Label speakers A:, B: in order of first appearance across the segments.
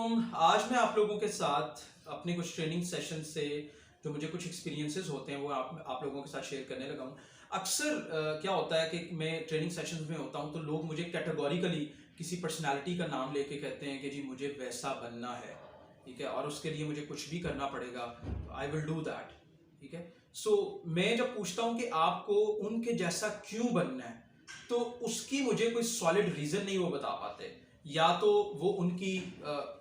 A: आज मैं आप लोगों के साथ अपने कुछ ट्रेनिंग सेशन से जो मुझे कुछ एक्सपीरियंसेस होते हैं वो आप लोगों के साथ शेयर करने लगा हूँ। अक्सर क्या होता है कि मैं ट्रेनिंग सेशंस में होता हूँ तो लोग मुझे कैटेगोरिकली किसी पर्सनालिटी का नाम लेके कहते हैं कि जी मुझे वैसा बनना है, ठीक है, और उसके लिए मुझे कुछ भी करना पड़ेगा, आई विल डू दैट, ठीक है। सो मैं जब पूछता हूँ कि आपको उनके जैसा क्यों बनना है, तो उसकी मुझे कोई सॉलिड रीजन नहीं वो बता पाते। या तो वो उनकी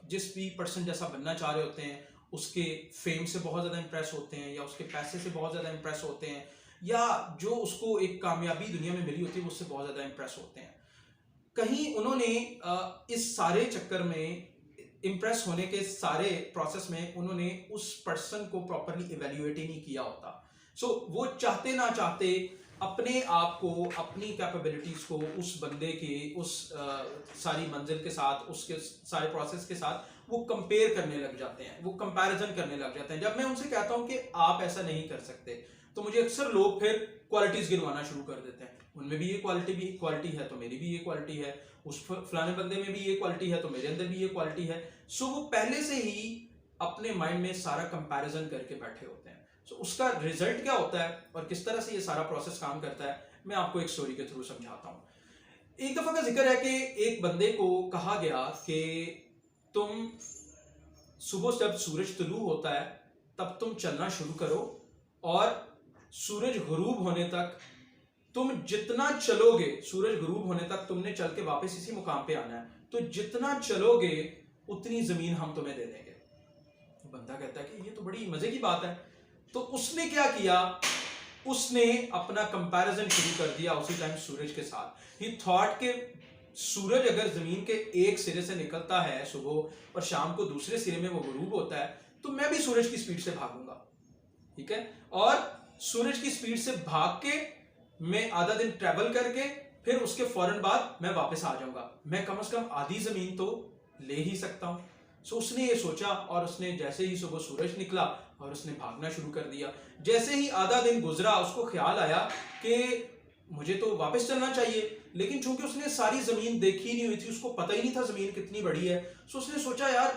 A: जिस भी पर्सन जैसा बनना चाह रहे होते हैं उसके फेम से बहुत ज़्यादा इंप्रेस होते हैं, या उसके पैसे से बहुत ज़्यादा इंप्रेस होते हैं, या जो उसको एक कामयाबी दुनिया में मिली होती है उससे बहुत ज़्यादा इंप्रेस होते हैं। कहीं उन्होंने इस सारे चक्कर में, इंप्रेस होने के सारे प्रोसेस में, उन्होंने उस पर्सन को प्रॉपरली इवेल्युएट ही नहीं किया होता। सो वो चाहते ना चाहते अपने आप को, अपनी कैपेबिलिटीज को उस बंदे के उस सारी मंजिल के साथ, उसके सारे प्रोसेस के साथ वो कंपेयर करने लग जाते हैं, वो कंपैरिजन करने लग जाते हैं। जब मैं उनसे कहता हूं कि आप ऐसा नहीं कर सकते, तो मुझे अक्सर लोग फिर क्वालिटीज गिनवाना शुरू कर देते हैं। उनमें भी ये क्वालिटी है तो मेरी भी ये क्वालिटी है, उस फलाने बंदे में भी ये क्वालिटी है तो मेरे अंदर भी ये क्वालिटी है। सो वो पहले से ही अपने माइंड में सारा कंपैरिजन करके बैठे होते हैं। सो उसका रिजल्ट क्या होता है और किस तरह से ये सारा प्रोसेस काम करता है, मैं आपको एक स्टोरी के थ्रू समझाता हूं। एक दफा का जिक्र है कि एक बंदे को कहा गया कि तुम सुबह जब सूरज तुलू होता है तब तुम चलना शुरू करो, और सूरज गुरूब होने तक तुम जितना चलोगे, सूरज गुरूब होने तक तुमने चल के वापस इसी मुकाम पे आना है, तो जितना चलोगे उतनी जमीन हम तुम्हें दे देंगे। बंदा कहता है कि ये तो बड़ी मजे की बात है। तो उसने क्या किया, उसने अपना कंपैरिजन शुरू कर दिया उसी टाइम सूरज के साथ। ही थॉट के सूरज अगर जमीन के एक सिरे से निकलता है सुबह और शाम को दूसरे सिरे में वो गुरूब होता है, तो मैं भी सूरज की स्पीड से भागूंगा, ठीक है, और सूरज की स्पीड से भाग के मैं आधा दिन ट्रेवल करके फिर उसके फौरन बाद मैं वापस आ जाऊंगा। मैं कम से कम आधी जमीन तो ले ही सकता हूं। सो उसने ये सोचा, और उसने जैसे ही सुबह सूरज निकला और उसने भागना शुरू कर दिया। जैसे ही आधा दिन गुजरा उसको ख्याल आया कि मुझे तो वापस चलना चाहिए, लेकिन चूंकि उसने सारी जमीन देखी नहीं हुई थी, उसको पता ही नहीं था जमीन कितनी बड़ी है। सो उसने सोचा यार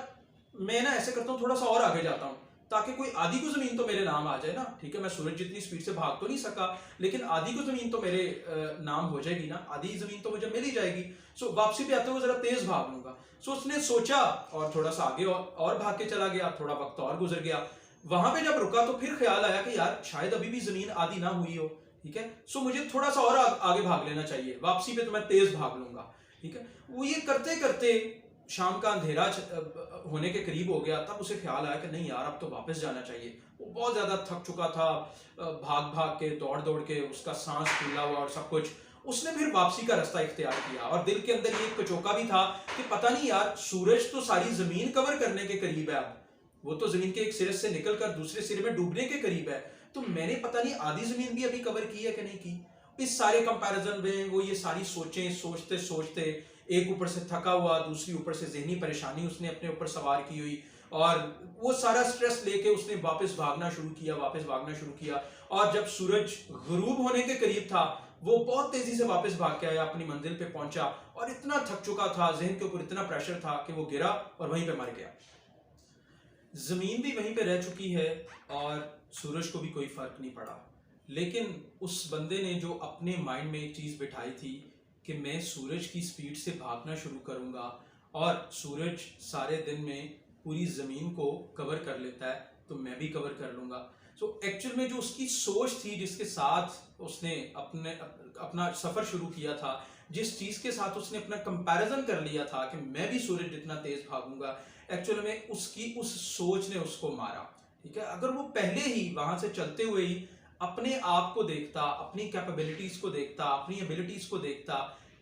A: मैं ना ऐसे करता हूँ, थोड़ा सा और आगे जाता हूँ ताकि कोई आधी को जमीन तो मेरे नाम आ जाए ना, ठीक है। मैं सूरज जितनी स्पीड से भाग तो नहीं सका, लेकिन आधी को जमीन तो मेरे नाम हो जाएगी ना, आधी जमीन तो मुझे मिल ही जाएगी। सो वापसी पे आते हुए जरा तेज भाग लूंगा। सो उसने सोचा और थोड़ा सा आगे और भाग के चला गया। थोड़ा वक्त और गुजर गया। वहां पे जब रुका तो फिर ख्याल आया कि यार शायद अभी भी जमीन आधी ना हुई हो, ठीक है। सो मुझे थोड़ा सा और आगे भाग लेना चाहिए, वापसी पे तो मैं तेज भाग लूंगा, ठीक है। वो ये करते करते शाम का अंधेरा होने के करीब हो गया। तब उसे ख्याल आया कि नहीं यार अब तो वापस जाना चाहिए। वो बहुत ज्यादा थक चुका था, भाग भाग के, दौड़ दौड़ के, उसका सांस फूला हुआ और सब कुछ। उसने फिर वापसी का रास्ता इख्तियार किया, और दिल के अंदर ये कचौका भी था कि पता नहीं यार सूरज तो सारी जमीन कवर करने के करीब है, अब वो तो जमीन के एक सिरे से निकलकर दूसरे सिरे में डूबने के करीब है, तो मैंने पता नहीं आधी जमीन भी अभी कवर की है कि नहीं की। इस सारे कंपैरिजन में वो ये सारी सोचें सोचते सोचते, एक ऊपर से थका हुआ, दूसरी ऊपर से ज़हनी परेशानी उसने अपने ऊपर सवार की हुई, और वो सारा स्ट्रेस लेके उसने वापस भागना शुरू किया। और जब सूरज गुरूब होने के करीब था, वो बहुत तेजी से वापस भाग के आया, अपनी मंजिल पे पहुंचा, और इतना थक चुका था, जहन के ऊपर इतना प्रेशर था कि वो गिरा और वहीं पे मर गया। जमीन भी वहीं पे रह चुकी है और सूरज को भी कोई फर्क नहीं पड़ा। लेकिन उस बंदे ने जो अपने माइंड में एक चीज बिठाई थी कि मैं सूरज की स्पीड से भागना शुरू करूंगा, और सूरज सारे दिन में पूरी जमीन को कवर कर लेता है तो मैं भी कवर कर लूंगा। सो एक्चुअल में जो उसकी सोच थी, जिसके साथ उसने अपना सफर शुरू किया था, जिस चीज के साथ उसने अपना कंपैरिजन कर लिया था कि मैं भी सूरज जितना तेज भागूंगा, एक्चुअल में उसकी उस सोच ने उसको मारा, ठीक है। अगर वो पहले ही वहां से चलते हुए ही अपने आप को देखता, अपनी कैपेबिलिटीज को देखता, अपनी एबिलिटीज को देखता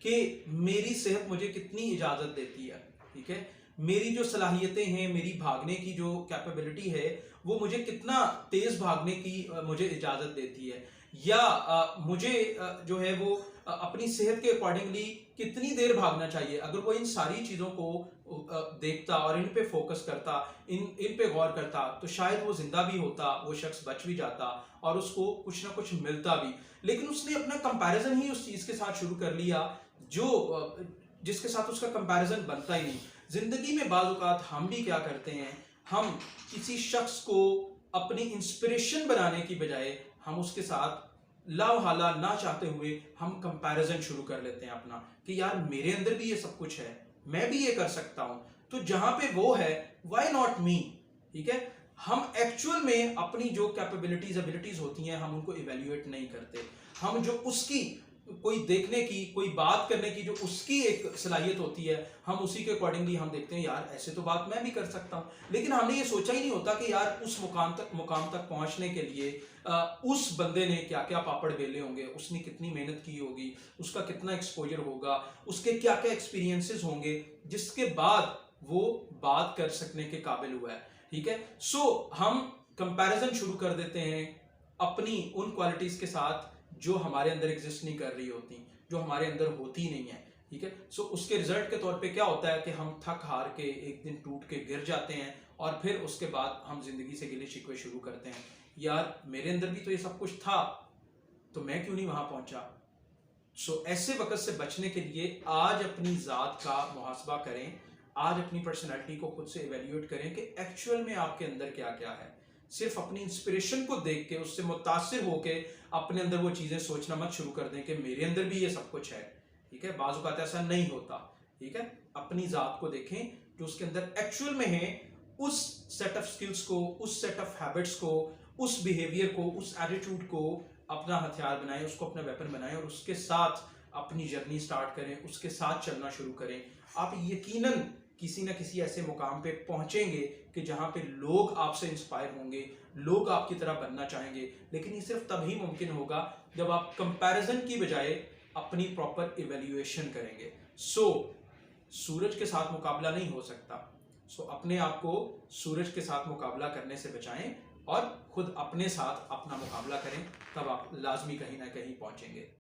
A: कि मेरी सेहत मुझे कितनी इजाजत देती है, ठीक है, मेरी जो सलाहियतें हैं, मेरी भागने की जो कैपेबिलिटी है, वो मुझे कितना तेज भागने की मुझे इजाजत देती है, या मुझे जो है वो अपनी सेहत के अकॉर्डिंगली कितनी देर भागना चाहिए। अगर वो इन सारी चीजों को देखता और इन पे फोकस करता, इन पे गौर करता, तो शायद वो जिंदा भी होता, वो शख्स बच भी जाता और उसको कुछ ना कुछ मिलता भी। लेकिन उसने अपना कंपैरिजन ही उस चीज के साथ शुरू कर लिया जो जिसके साथ उसका कंपैरिजन बनता ही नहीं। जिंदगी में बाज़ औक़ात हम भी क्या करते हैं, हम किसी शख्स को अपनी इंस्पिरेशन बनाने की बजाय हम उसके साथ लावहाला ना चाहते हुए हम कंपैरिजन शुरू कर लेते हैं अपना, कि यार मेरे अंदर भी ये सब कुछ है, मैं भी ये कर सकता हूं, तो जहां पे वो है व्हाई नॉट मी। ठीक है, हम एक्चुअल में अपनी जो कैपेबिलिटीज एबिलिटीज होती हैं हम उनको इवेल्युएट नहीं करते। हम जो उसकी कोई देखने की, कोई बात करने की जो उसकी एक सलाहियत होती है, हम उसी के अकॉर्डिंगली हम देखते हैं यार ऐसे तो बात मैं भी कर सकता हूं। लेकिन हमने ये सोचा ही नहीं होता कि यार उस मुकाम तक पहुंचने के लिए उस बंदे ने क्या क्या पापड़ बेले होंगे, उसने कितनी मेहनत की होगी, उसका कितना एक्सपोजर होगा, उसके क्या क्या एक्सपीरियंसेस होंगे जिसके बाद वो बात कर सकने के काबिल हुआ है। ठीक है, सो हम कंपैरिजन शुरू कर देते हैं अपनी उन क्वालिटीज के साथ जो हमारे अंदर एग्जिस्ट नहीं कर रही होती, जो हमारे अंदर होती नहीं है। ठीक है, सो उसके रिजल्ट के तौर पे क्या होता है कि हम थक हार के एक दिन टूट के गिर जाते हैं और फिर उसके बाद हम जिंदगी से गिले शिकवे शुरू करते हैं, यार मेरे अंदर भी तो ये सब कुछ था, तो मैं क्यों नहीं वहां पहुंचा। सो ऐसे वक्त से बचने के लिए आज अपनी ज़ात का मुहासबा करें, आज अपनी पर्सनैलिटी को खुद से इवेल्युएट करें कि एक्चुअल में आपके अंदर क्या क्या है। सिर्फ अपनी इंस्पिरेशन को देख के उससे मुतासिर होके अपने अंदर वो चीज़ें सोचना मत शुरू कर दें कि मेरे अंदर भी ये सब कुछ है। ठीक है, बाज़ औक़ात ऐसा नहीं होता। ठीक है, अपनी ज़ात को देखें जो उसके अंदर एक्चुअल में है, उस सेट ऑफ स्किल्स को, उस सेट ऑफ हैबिट्स को, उस बिहेवियर को, उस एटीट्यूड को अपना हथियार बनाएं, उसको अपना वेपन बनाएं और उसके साथ अपनी जर्नी स्टार्ट करें, उसके साथ चलना शुरू करें। आप यकीनन किसी ना किसी ऐसे मुकाम पे पहुंचेंगे कि जहां पे लोग आपसे इंस्पायर होंगे, लोग आपकी तरह बनना चाहेंगे। लेकिन ये सिर्फ तभी मुमकिन होगा जब आप कंपैरिजन की बजाय अपनी प्रॉपर इवैल्यूएशन करेंगे। सूरज के साथ मुकाबला नहीं हो सकता। अपने आप को सूरज के साथ मुकाबला करने से बचाएं और खुद अपने साथ अपना मुकाबला करें, तब आप लाजमी कहीं ना कहीं पहुंचेंगे।